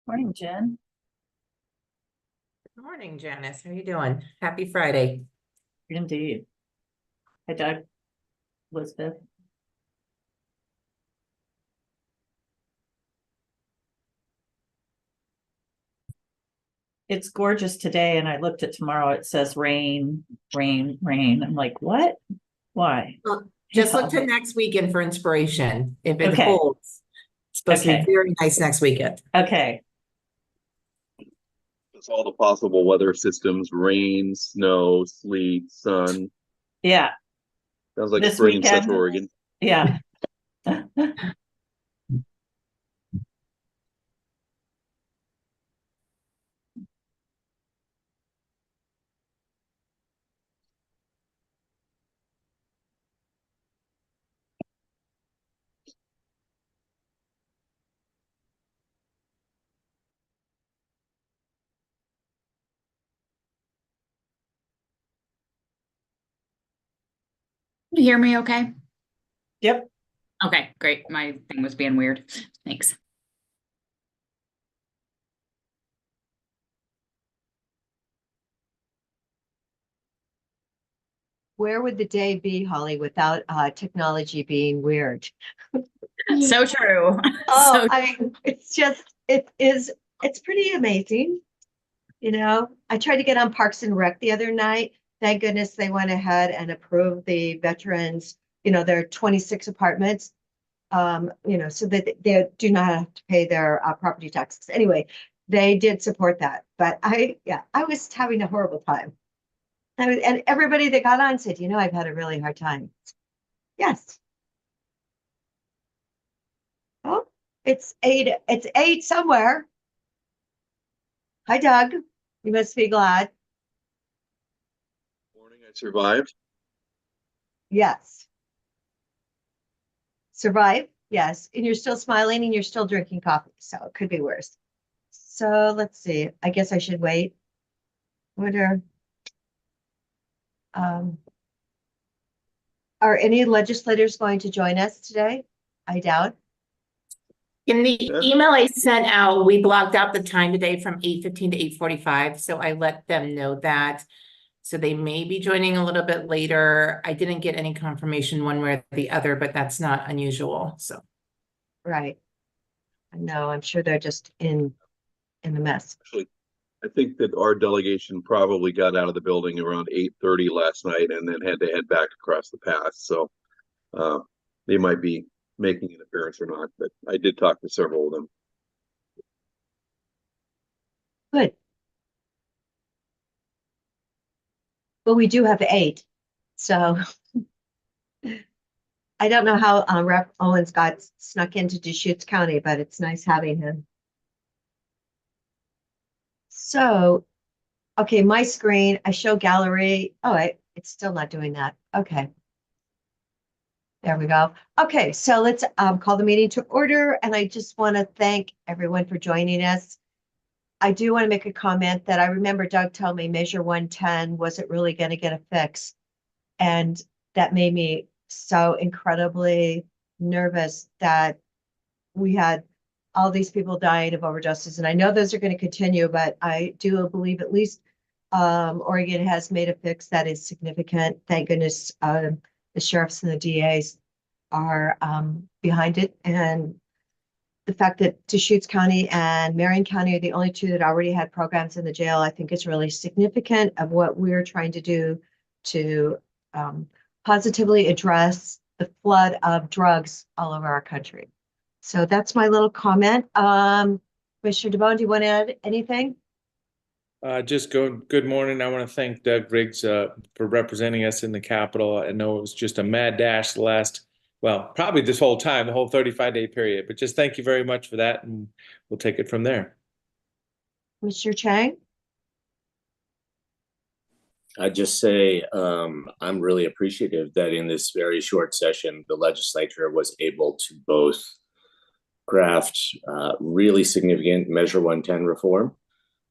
Morning, Jen. Good morning, Janice. How are you doing? Happy Friday. Indeed. Hi, Doug. Elizabeth. It's gorgeous today, and I looked at tomorrow. It says rain, rain, rain. I'm like, what? Why? Well, just look to next weekend for inspiration. If it Okay. holds, it's supposed to Okay. be very nice next weekend. Okay. It's all the possible weather systems: rain, snow, sleet, sun. Yeah. Sounds like This spring in weekend. Central Oregon. Yeah. You hear me okay? Yep. Okay, great. My thing was being weird. Thanks. Where would the day be, Holly, without technology being weird? So true. Oh, So it's pretty amazing. You know, I tried to get on Parks and Rec the other night. Thank goodness they went ahead and approved the veterans, their 26 apartments, so that they do not have to pay their property taxes. Anyway, they did support that. But I was having a horrible time. And everybody that got on said, I've had a really hard time. Yes. Oh, it's eight somewhere. Hi, Doug. You must be glad. Morning, I survived. Yes. Survive. Yes. And you're still smiling and you're still drinking coffee. So it could be worse. So let's see. I guess I should wait. Um, are any legislators going to join us today? I doubt. In the Yeah. email I sent out, we blocked out the time today from 8:15 to 8:45. So I let them know that. So they may be joining a little bit later. I didn't get any confirmation one way or the other, but that's not unusual. So Right. No, I'm sure they're just in the mess. Actually, I think that our delegation probably got out of the building around 8:30 last night and then had to head back across the pass. So uh, they might be making an appearance or not, but I did talk to several of them. Good. But we do have 8. So I don't know how Rep. Owens got snuck into Deschutes County, but it's nice having him. So, okay, my screen, I show gallery. Oh, it's still not doing that. Okay. There we go. Okay, so let's call the meeting to order. And I just want to thank everyone for joining us. I do want to make a comment that I remember Doug told me Measure 110 wasn't really going to get a fix. And that made me so incredibly nervous that we had all these people dying of overdoses. And I know those are going to continue, but I do believe at least Oregon has made a fix that is significant. Thank goodness the sheriffs and the DAs are behind it. And the fact that Deschutes County and Marion County are the only 2 that already had programs in the jail, I think is really significant of what we're trying to do to positively address the flood of drugs all over our country. So that's my little comment. Mr. DeBone, do you want to add anything? Good morning. I want to thank Doug Riggs for representing us in the Capitol. I know it was just a mad dash probably this whole time, the whole 35-day period, but just thank you very much for that, and we'll take it from there. Mr. Chang? I just say I'm really appreciative that in this very short session, the legislature was able to both craft really significant Measure 110 reform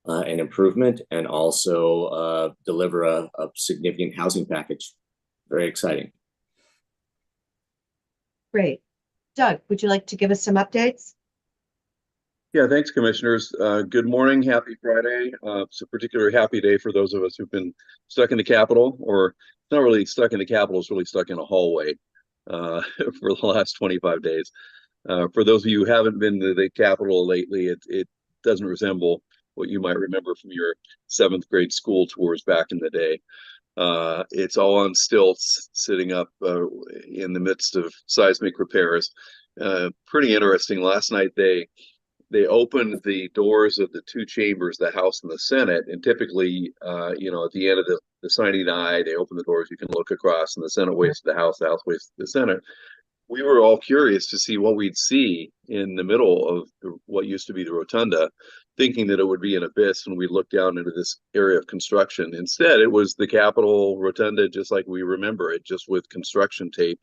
and improvement, and also deliver a significant housing package. Very exciting. Great. Doug, would you like to give us some updates? Yeah, thanks, commissioners. Good morning, happy Friday. It's a particularly happy day for those of us who've been stuck in the Capitol, or not really stuck in the Capitol, it's really stuck in a hallway for the last 25 days. For those of you who haven't been to the Capitol lately, it doesn't resemble what you might remember from your 7th grade school tours back in the day. It's all on stilts, sitting up in the midst of seismic repairs. Pretty interesting. Last night they opened the doors of the 2 chambers, the House and the Senate, and typically, at the end of the signing eye, they open the doors. You can look across, and the Senate waits to the House waits to the Senate. We were all curious to see what we'd see in the middle of what used to be the rotunda, thinking that it would be an abyss when we looked down into this area of construction. Instead, it was the Capitol rotunda, just like we remember it, just with construction tape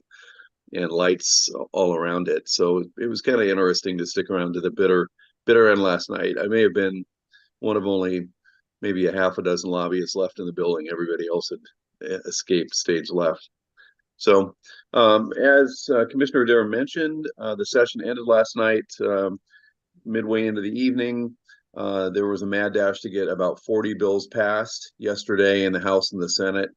and lights all around it. So it was kind of interesting to stick around to the bitter end last night. I may have been one of only maybe a half a dozen lobbyists left in the building. Everybody else had escaped stage left. So as Commissioner Adair mentioned, the session ended last night, midway into the evening. There was a mad dash to get about 40 bills passed yesterday in the House and the Senate.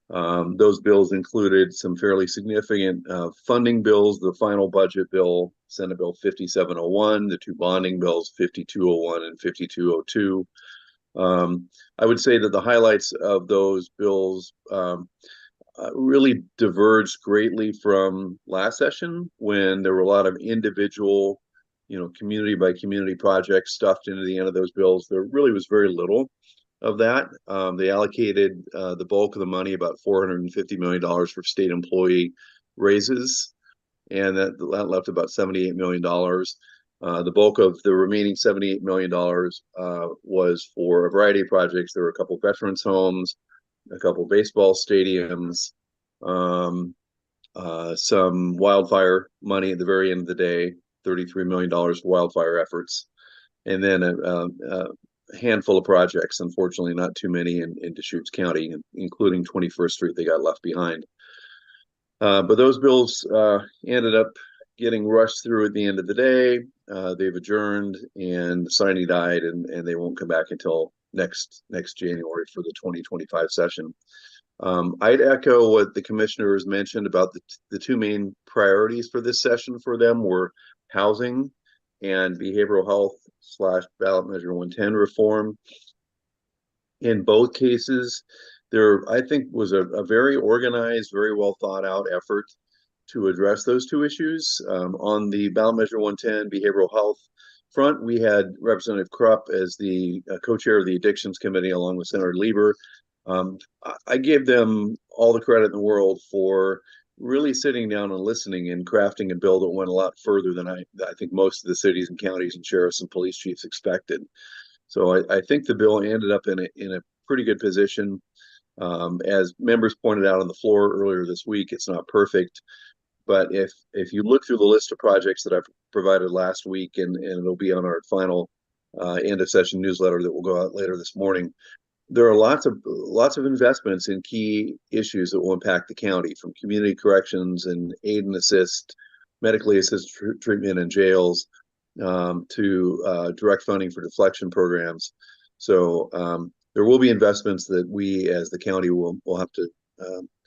Those bills included some fairly significant funding bills, the final budget bill, Senate Bill 5701, the 2 bonding bills, 5201 and 5202. I would say that the highlights of those bills really diverged greatly from last session, when there were a lot of individual, community by community projects stuffed into the end of those bills. There really was very little of that. They allocated the bulk of the money, about $450 million, for state employee raises, and that left about $78 million. The bulk of the remaining $78 million was for a variety of projects. There were a couple veterans homes, a couple baseball stadiums, some wildfire money at the very end of the day, $33 million for wildfire efforts, and then a handful of projects, unfortunately not too many in Deschutes County, including 21st Street. They got left behind. But those bills ended up getting rushed through at the end of the day. They've adjourned and the signing died, and they won't come back until next January for the 2025 session. I'd echo what the commissioners mentioned about the 2 main priorities for this session for them were housing and behavioral health / ballot measure 110 reform. In both cases, there, I think, was a very organized, very well thought out effort to address those 2 issues. On the ballot measure 110 behavioral health front, we had Representative Krupp as the co-chair of the addictions committee, along with Senator Lieber. I gave them all the credit in the world for really sitting down and listening and crafting a bill that went a lot further than I think most of the cities and counties and sheriffs and police chiefs expected. So I think the bill ended up in a pretty good position. As members pointed out on the floor earlier this week, it's not perfect, but if you look through the list of projects that I've provided last week, and it'll be on our final end of session newsletter that will go out later this morning, there are lots of investments in key issues that will impact the county, from community corrections and aid and assist, medically assisted treatment in jails, to direct funding for deflection programs. So there will be investments that we as the county will have to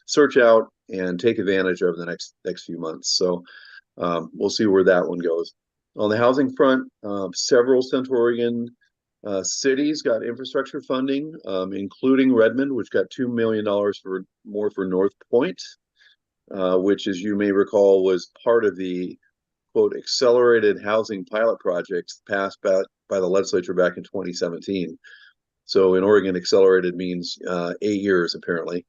search out and take advantage of the next few months. So we'll see where that one goes. On the housing front, several Central Oregon cities got infrastructure funding, including Redmond, which got $2 million for North Point, which, as you may recall, was part of the quote accelerated housing pilot projects passed by the legislature back in 2017. So in Oregon, accelerated means 8 years apparently,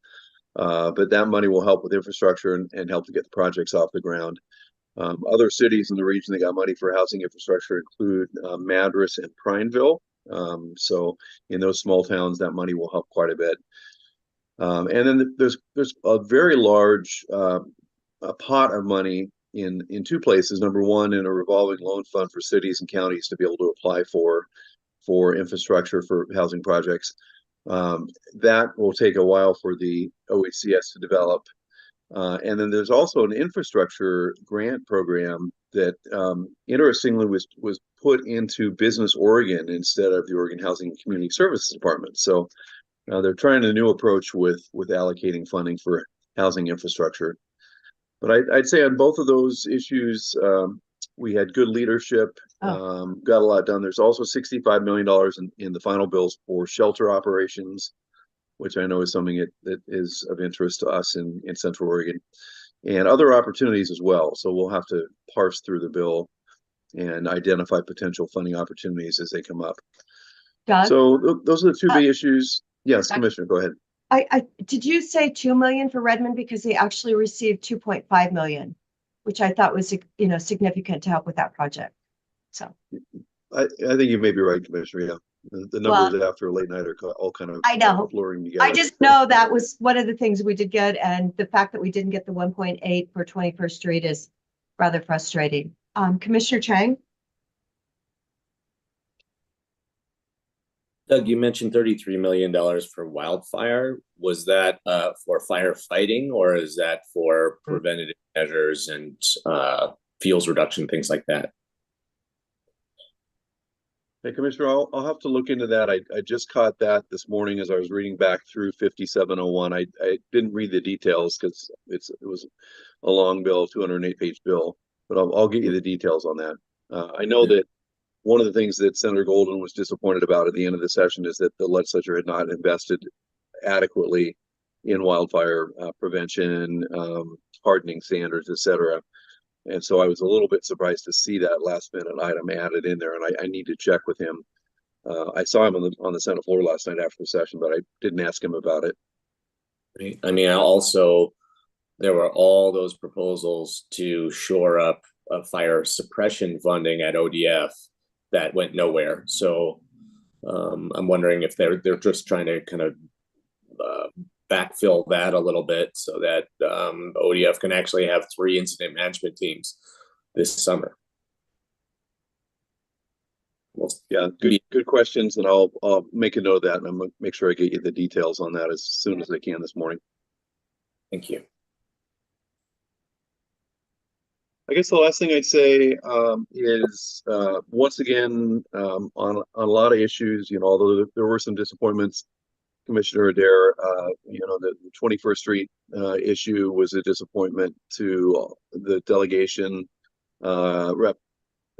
but that money will help with infrastructure and help to get the projects off the ground. Other cities in the region that got money for housing infrastructure include Madras and Prineville. So in those small towns, that money will help quite a bit. And then there's a very large a pot of money in 2 places. Number one, in a revolving loan fund for cities and counties to be able to apply for infrastructure for housing projects. That will take a while for the OHCS to develop. And then there's also an infrastructure grant program that interestingly was put into Business Oregon instead of the Oregon Housing and Community Services Department. So they're trying a new approach with allocating funding for housing infrastructure. But I'd say on both of those issues, we had good leadership, got a lot done. There's also $65 million in the final bills for shelter operations, which I know is something that is of interest to us in Central Oregon, and other opportunities as well. So we'll have to parse through the bill and identify potential funding opportunities as they come up. Doug, So those are the two big issues. Yes, Commissioner, go ahead. I did you say 2 million for Redmond, because they actually received 2.5 million, which I thought was, you know, significant to help with that project. So I think you may be right, Commissioner. Yeah, the numbers after a late night are all kind of I know. blurring together. I just know that was one of the things we did get, and the fact that we didn't get the 1.8 for 21st Street is rather frustrating. Commissioner Chang? Doug, you mentioned $33 million for wildfire. Was that for firefighting, or is that for preventative measures and fuels reduction, things like that? Hey, Commissioner, I'll have to look into that. I just caught that this morning as I was reading back through 5701. I didn't read the details because it was a long bill, 208-page bill, but I'll get you the details on that. I know that one of the things that Senator Golden was disappointed about at the end of the session is that the legislature had not invested adequately in wildfire prevention, hardening standards, et cetera. And so I was a little bit surprised to see that last minute item added in there, and I need to check with him. I saw him on the Senate floor last night after the session, but I didn't ask him about it. I mean, also, there were all those proposals to shore up fire suppression funding at ODF that went nowhere. So I'm wondering if they're just trying to kind of backfill that a little bit so that ODF can actually have 3 incident management teams this summer. Well, Yeah, good questions, and I'll make a note of that, and I'm gonna make sure I get you the details on that as soon as I can this morning. thank you. I guess the last thing I'd say is once again on a lot of issues, you know, although there were some disappointments, Commissioner Adair, you know, the 21st Street issue was a disappointment to the delegation. Rep.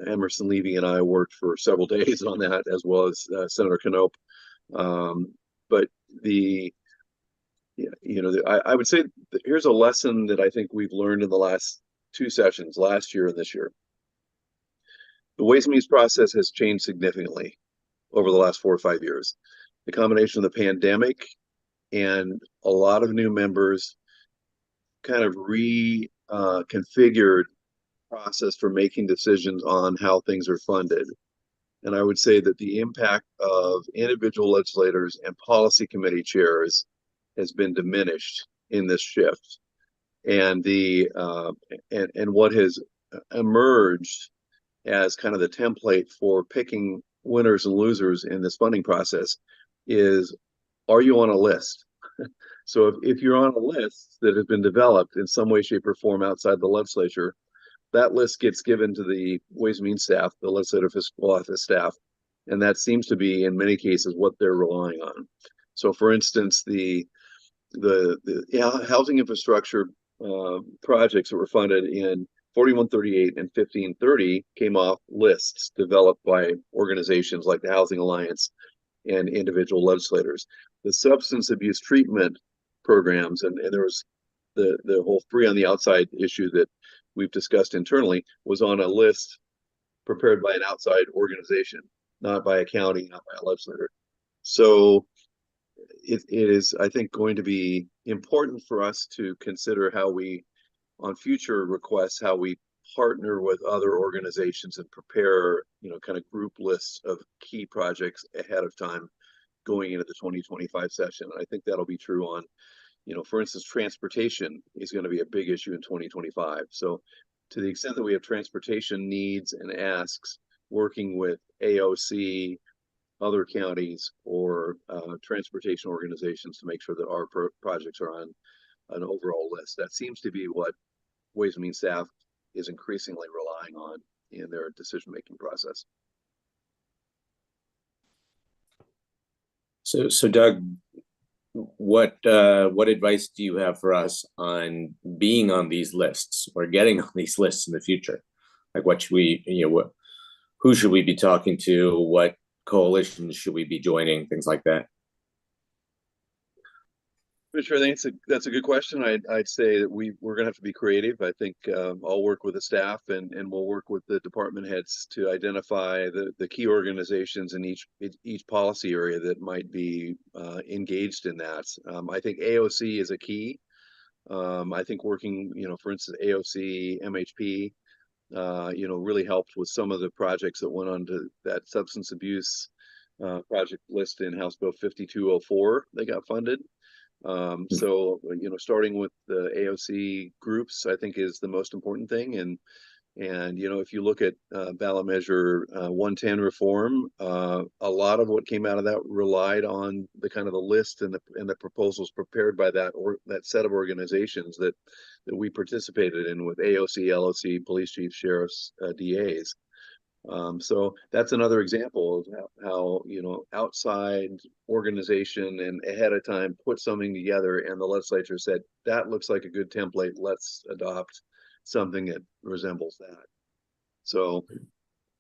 Emerson Levy and I worked for several days on that, as well as Senator Knopp. But I would say that here's a lesson that I think we've learned in the last 2 sessions, last year and this year. The Ways and Means process has changed significantly over the last 4 or 5 years. The combination of the pandemic and a lot of new members kind of reconfigured process for making decisions on how things are funded. And I would say that the impact of individual legislators and policy committee chairs has been diminished in this shift. And and what has emerged as kind of the template for picking winners and losers in this funding process is, are you on a list? So if you're on a list that has been developed in some way, shape, or form outside the legislature, that list gets given to the Ways and Means staff, the Legislative Fiscal Office staff, and that seems to be, in many cases, what they're relying on. So, for instance, the housing infrastructure projects that were funded in 4138 and 1530 came off lists developed by organizations like the Housing Alliance and individual legislators. The substance abuse treatment programs, and there was the whole free on the outside issue that we've discussed internally, was on a list prepared by an outside organization, not by a county, not by a legislator. So it is, I think, going to be important for us to consider how we, on future requests, how we partner with other organizations and prepare, you know, kind of group lists of key projects ahead of time going into the 2025 session. And I think that'll be true on, you know, for instance, transportation is going to be a big issue in 2025. So to the extent that we have transportation needs and asks, working with AOC, other counties, or transportation organizations to make sure that our projects are on an overall list. That seems to be what Ways and Means staff is increasingly relying on in their decision-making process. So Doug, what advice do you have for us on being on these lists or getting on these lists in the future? Like what should we, who should we be talking to? What coalitions should we be joining? Things like that. Sure, I think that's a good question. I'd say that we're gonna have to be creative. I think I'll work with the staff and we'll work with the department heads to identify the key organizations in each policy area that might be engaged in that. I think AOC is a key. I think working, for instance, AOC, MHP, really helped with some of the projects that went onto that substance abuse project list in House Bill 5204. They got funded. So, starting with the AOC groups, I think is the most important thing. And if you look at ballot measure 110 reform, a lot of what came out of that relied on the kind of the list and the proposals prepared by that set of organizations that we participated in with AOC, LOC, police chiefs, sheriffs, DAs. So that's another example of how outside organization and ahead of time put something together, and the legislature said that looks like a good template. Let's adopt something that resembles that. So,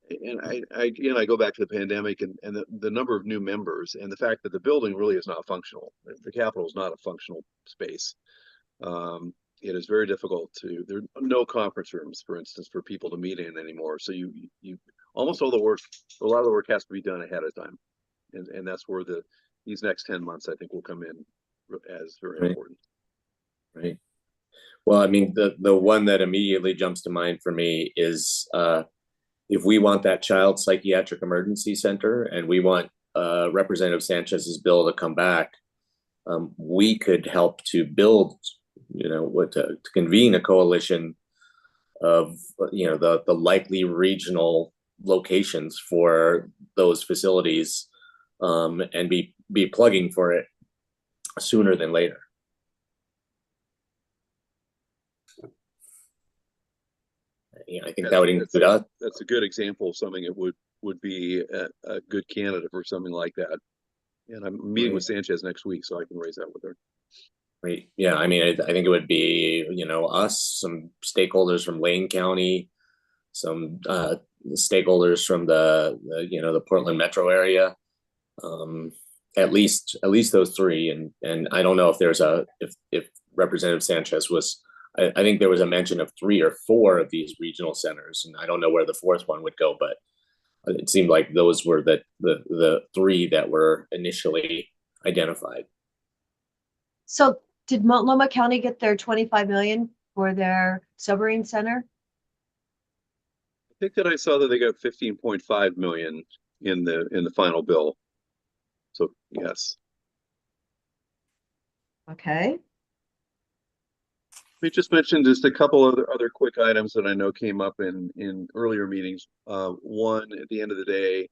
and I go back to the pandemic and the number of new members and the fact that the building really is not functional. The Capitol is not a functional space. It is very difficult there are no conference rooms, for instance, for people to meet in anymore. So you almost all the work, a lot of the work has to be done ahead of time. And that's where these next 10 months, I think, will come in as very important. Right. Well, I mean, the one that immediately jumps to mind for me is if we want that child psychiatric emergency center and we want Representative Sanchez's bill to come back, we could help to build, to convene a coalition of, the likely regional locations for those facilities, and be plugging for it sooner than later. I think that would include us. That's a good example of something that would be a good candidate for something like that. And I'm meeting with Sanchez next week, so I can raise that with her. Right. Yeah. I mean, I think it would be, us, some stakeholders from Lane County, some stakeholders from the Portland metro area. At least those three. And I don't know if there's if Representative Sanchez was, I think there was a mention of 3 or 4 of these regional centers, and I don't know where the 4th one would go, but it seemed like those were the 3 that were initially identified. So did Multnomah County get their 25 million for their submarine center? I think that I saw that they got 15.5 million in the final bill. So yes. Okay. We just mentioned just a couple other quick items that I know came up in earlier meetings. One, at the end of the day,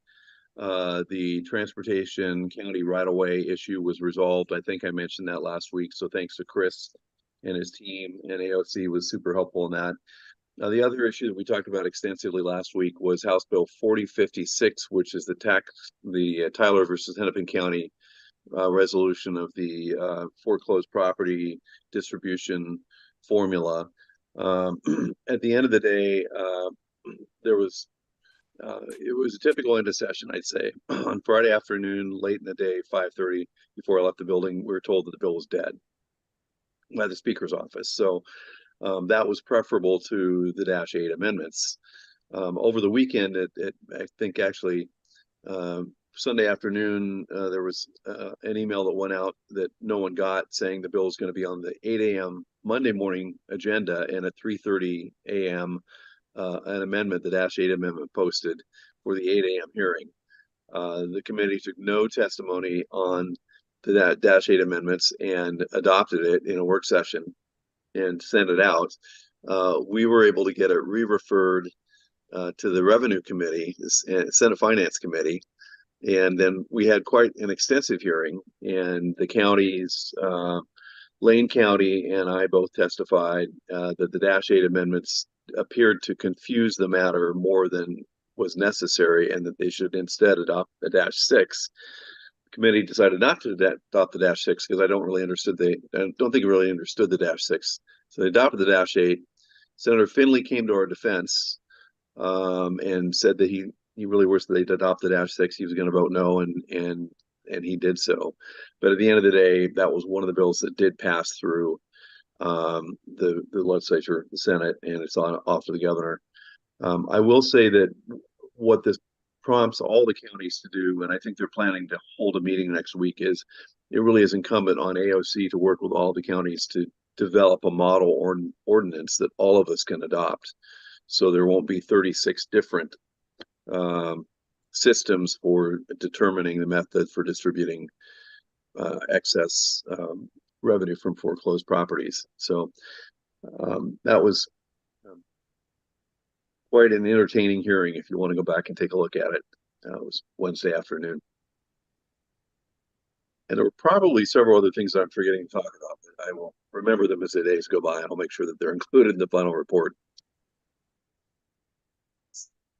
the transportation county right-of-way issue was resolved. I think I mentioned that last week. So thanks to Chris and his team, and AOC was super helpful in that. The other issue that we talked about extensively last week was House Bill 4056, which is the Tyler versus Hennepin County resolution of the foreclosed property distribution formula. At the end of the day, it was a typical end of session, I'd say. On Friday afternoon, late in the day, 5:30, before I left the building, we were told that the bill was dead by the Speaker's office. So that was preferable to the -8 amendments. Over the weekend, I think actually Sunday afternoon, there was an email that went out that no one got saying the bill is going to be on the 8 a.m. Monday morning agenda, and at 3:30 a.m. An amendment, the -8 amendment, posted for the 8 a.m. hearing. The committee took no testimony on that -8 amendments and adopted it in a work session and sent it out. We were able to get it re-referred to the Revenue Committee, Senate Finance Committee, and then we had quite an extensive hearing, and the counties, Lane County and I both testified that the -8 amendments appeared to confuse the matter more than was necessary, and that they should instead adopt a -6. committee decided not to adopt the dash six because I don't think it really understood the dash six. So they adopted the dash eight. Senator Finley came to our defense and said that he really wished they'd adopt the dash six. He was going to vote no, and he did so. But at the end of the day, that was one of the bills that did pass through the legislature, the Senate, and it's off to the governor. I will say that what this prompts all the counties to do, and I think they're planning to hold a meeting next week, is it really is incumbent on AOC to work with all the counties to develop a model ordinance that all of us can adopt. So there won't be 36 different systems for determining the method for distributing excess revenue from foreclosed properties. So that was quite an entertaining hearing if you want to go back and take a look at it. It was Wednesday afternoon. And there were probably several other things that I'm forgetting to talk about, but I will remember them as the days go by, and I'll make sure that they're included in the final report.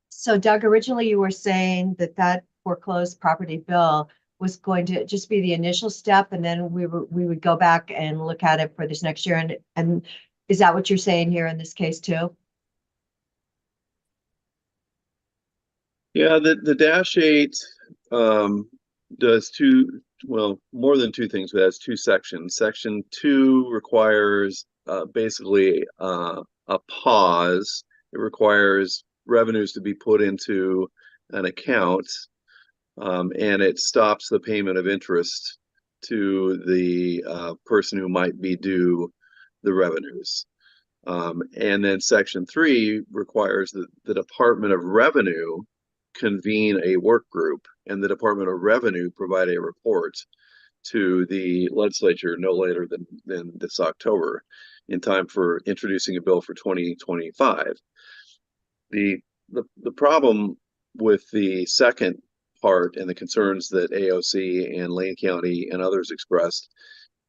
So Doug, originally you were saying that foreclosed property bill was going to just be the initial step, and then we would go back and look at it for this next year. And is that what you're saying here in this case too? Yeah, the dash eight does more than two things, but has two sections. Section 2 requires basically a pause. It requires revenues to be put into an account, and it stops the payment of interest to the person who might be due the revenues. And then Section 3 requires that the Department of Revenue convene a work group, and the Department of Revenue provide a report to the legislature no later than this October, in time for introducing a bill for 2025. The problem with the second part and the concerns that AOC and Lane County and others expressed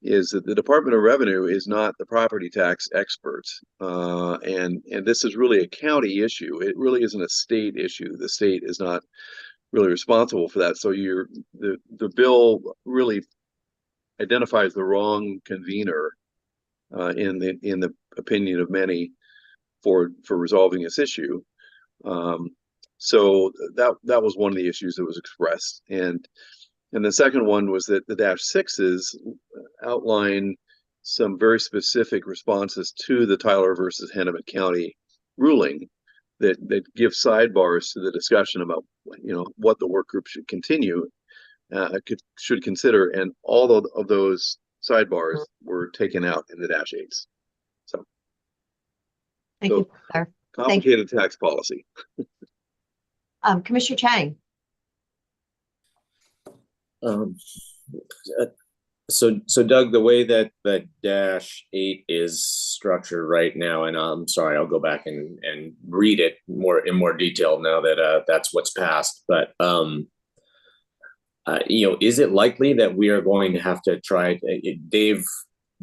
is that the Department of Revenue is not the property tax expert, and this is really a county issue. It really isn't a state issue. The state is not really responsible for that. So the bill really identifies the wrong convener, in the opinion of many, for resolving this issue. So that was one of the issues that was expressed, and the second one was that the dash sixes outline some very specific responses to the Tyler versus Hennepin County ruling that give sidebars to the discussion about what the work group should consider, and all of those sidebars were taken out in the dash eights. So Thank you, sir. complicated tax policy. Commissioner Chang. So Doug, the way that dash 8 is structured right now, and I'm sorry, I'll go back and read it in more detail now that that's what's passed. But is it likely that we are going to have to try? Dave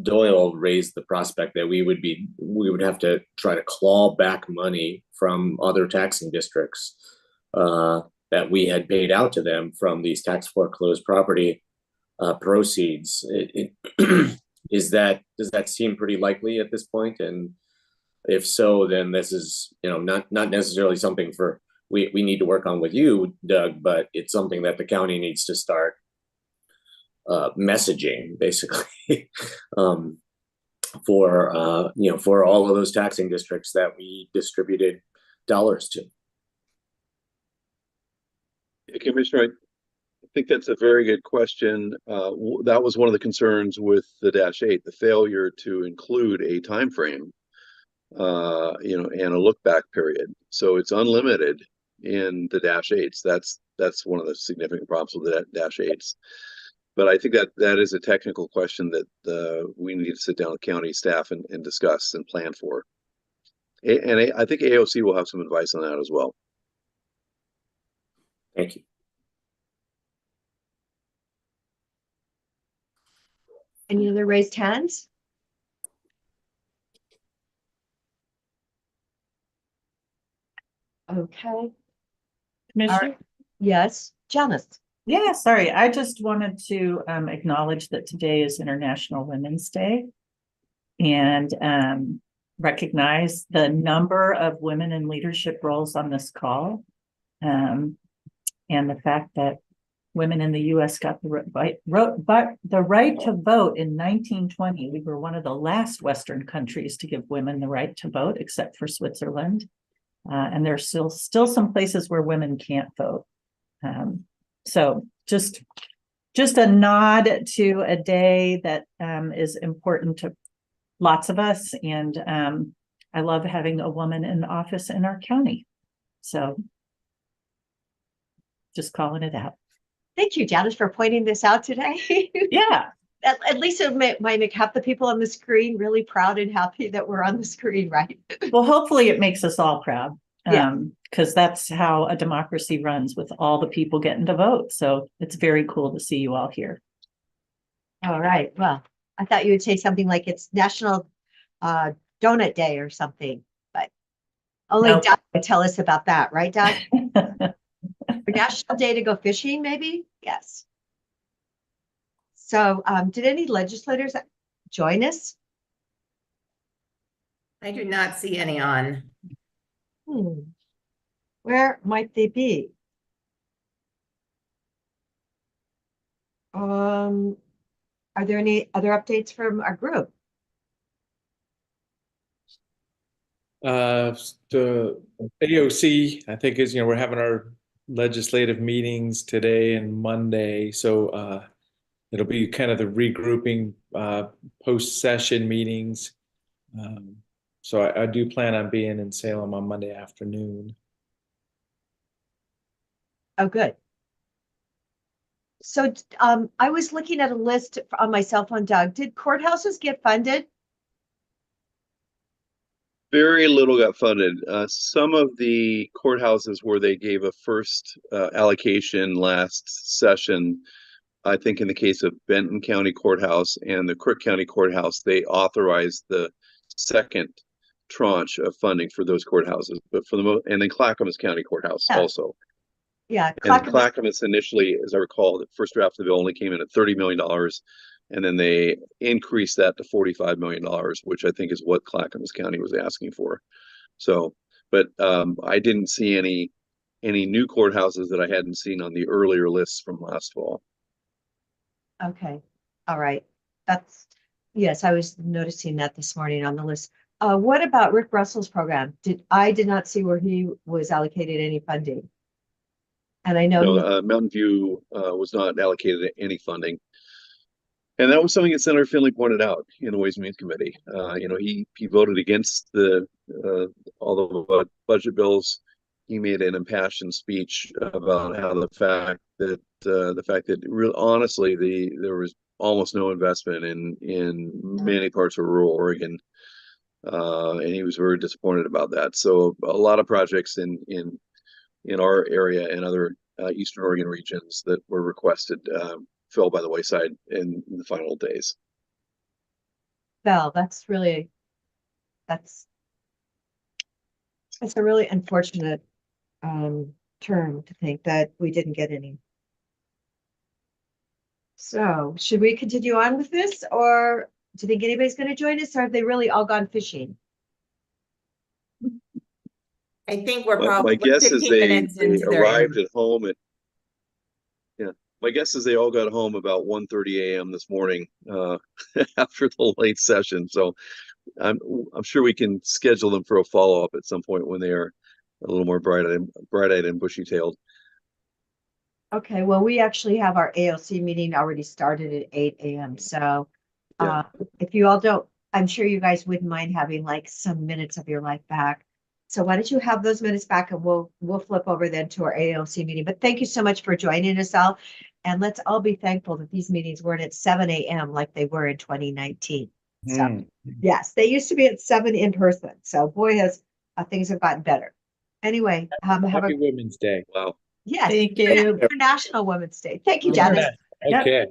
Doyle raised the prospect that we would have to try to claw back money from other taxing districts that we had paid out to them from these tax foreclosed property proceeds. Does that seem pretty likely at this point? And if so, then this is not necessarily something we need to work on with you, Doug, but it's something that the county needs to start messaging, basically, for all of those taxing districts that we distributed dollars to. Commissioner, I think that's a very good question. That was one of the concerns with the dash 8, the failure to include a time frame, and a look back period. So it's unlimited in the dash 8s. That's one of the significant problems with the dash 8s. But I think that is a technical question that we need to sit down with county staff and discuss and plan for. And I think AOC will have some advice on that as well. Thank you. Any other raised hands? Okay. Commissioner, Yes, Janice. Yeah, sorry. I just wanted to acknowledge that today is International Women's Day and recognize the number of women in leadership roles on this call. And the fact that women in the US got the right to vote in 1920. We were one of the last Western countries to give women the right to vote, except for Switzerland. And there's still some places where women can't vote. So just a nod to a day that is important to lots of us. And I love having a woman in office in our county. So just calling it out. Thank you, Janice, for pointing this out today. Yeah. At least it might make half the people on the screen really proud and happy that we're on the screen, right? Well, hopefully it makes us all proud. Yeah. Because that's how a democracy runs, with all the people getting to vote. So it's very cool to see you all here. All right. Well, I thought you would say something like it's National Donut Day or something, but only Nope. Doug would tell us about that, right, Doug? Or National Day to go fishing, maybe? Yes. So did any legislators join us? I do not see any on. Where might they be? Are there any other updates from our group? The AOC, I think is, we're having our legislative meetings today and Monday. So it'll be kind of the regrouping post-session meetings. So I do plan on being in Salem on Monday afternoon. Oh, good. So I was looking at a list on my cell phone, Doug. Did courthouses get funded? Very little got funded. Some of the courthouses where they gave a first allocation last session, I think in the case of Benton County Courthouse and the Crook County Courthouse, they authorized the second tranche of funding for those courthouses. But for the most, and then Clackamas County Courthouse Yeah. also. Yeah, And Clackamas initially, as I recall, the first draft of the bill only came in at $30 million. And then they increased that to $45 million, which I think is what Clackamas County was asking for. So, but I didn't see any new courthouses that I hadn't seen on the earlier lists from last fall. Okay. All right. Yes, I was noticing that this morning on the list. What about Rick Russell's program? I did not see where he was allocated any funding. And I know No, Mountain View was not allocated any funding. And that was something that Senator Finley pointed out in the Ways and Means Committee. He voted against all the budget bills. He made an impassioned speech about how the fact that really honestly there was almost no investment in many parts of rural Oregon, and he was very disappointed about that. So a lot of projects in our area and other Eastern Oregon regions that were requested fell by the wayside in the final days. Val, that's a really unfortunate term to think that we didn't get any. So should we continue on with this, or do you think anybody's going to join us, or have they really all gone fishing? I think we're My probably guess is 15 they minutes into their arrived at home at, yeah, my guess is they all got home about 1:30 a.m. this morning after the late session. So I'm sure we can schedule them for a follow-up at some point when they are a little more bright-eyed and bushy-tailed. Okay, well, we actually have our AOC meeting already started at 8 a.m. So if you all don't, I'm sure you guys wouldn't mind having like some minutes of your life back. So why don't you have those minutes back, and we'll flip over then to our AOC meeting. But thank you so much for joining us all. And let's all be thankful that these meetings weren't at 7 a.m. like they were in 2019. So yes, they used to be at 7 in person. So boy, has things have gotten better. Anyway, have Happy Women's Day. Wow. yes, Thank you. International Women's Day. Thank you, Janice. Okay.